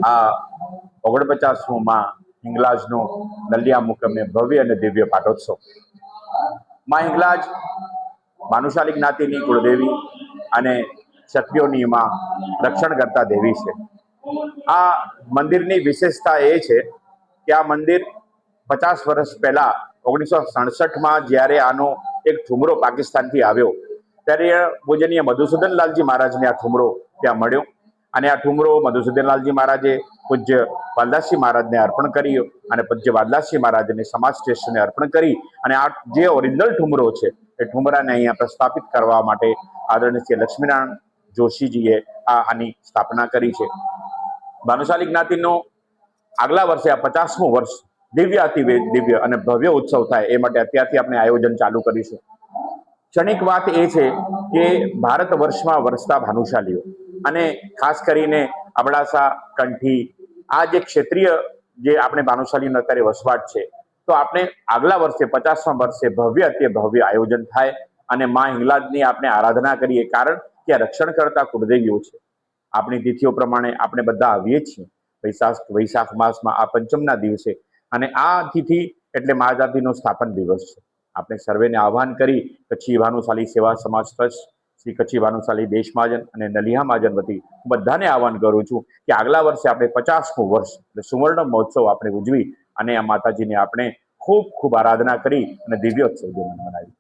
આ 49મું માં હિંગલાજનું નલિયા મુકામે ભવ્ય અને દિવ્ય પાટોત્સવ। માં હિંગલાજ ભાનુશાલી જ્ઞાતિની કુળદેવી અને ક્ષત્રિયોની માં રક્ષણ કરતા દેવી છે। આ મંદિરની વિશેષતા એ છે કે આ મંદિર 50 વર્ષ પહેલા 1967માં જ્યારે આનો એક ઠુમરો પાકિસ્તાનથી આવ્યો ત્યારે પૂજનીય મધુસૂદનલાલજી મહારાજને આ ઠુમરો ત્યાં મળ્યો અને આ ઠુમરો મધુસૂદનલાલજી મહારાજે પૂજ્ય વાલદાસજી મહારાજને અર્પણ કર્યો અને પૂજ્ય વાલદાસજી મહારાજને સમાજ સ્ટેશને અર્પણ કરી અને આ જે ઓરિજિનલ ઠુમરો છે એ ઠુમરાને અહીંયા પ્રસ્થાપિત કરવા માટે આદરણીય શ્રી લક્ષ્મીનારાયણ જોશીજીએ આની સ્થાપના કરી છે। ભાનુશાલી જ્ઞાતિનો આગલા વર્ષે આ 50મું વર્ષ દિવ્ય અતિ દિવ્ય અને ભવ્ય ઉત્સવ થાય એ માટે અત્યારથી આપણે આયોજન ચાલુ કરીશું। ક્ષણિક વાત એ છે કે ભારત વર્ષમાં વરસતા ભાનુશાલીઓ અને ખાસ કરીને અબડાસા, કંઠી આ જે ક્ષેત્રીય જે આપણે ભાનુશાલીનો અત્યારે વસવાટ છે તો આપણે આગલા વર્ષે 50મા વર્ષે ભવ્ય અતિ ભવ્ય આયોજન થાય અને માં હિંગલાજની આપણે આરાધના કરીએ, કારણ કે રક્ષણ કરતા કુળદેવીઓ છે। આપણી તિથિઓ પ્રમાણે આપણે બધા આવીએ છીએ વૈશાખ માસમાં આ પંચમના દિવસે અને આ તિથિ એટલે મહાજાતિનો સ્થાપન દિવસ છે। આપણે સર્વેને આહ્વાન કરી કચ્છી ભાનુશાલી સેવા સમાજ ટ્રસ્ટ, શ્રી કચ્છી ભાનુશાલી દેશ મહાજન અને નલિયા મહાજન વતી બધાને આહ્વાન કરું છું કે આગલા વર્ષે આપણે 50મું વર્ષ એટલે સુવર્ણ મહોત્સવ આપણે ઉજવી અને આ માતાજીને આપણે ખૂબ ખૂબ આરાધના કરી અને દિવ્યોત્સવ મનાવી।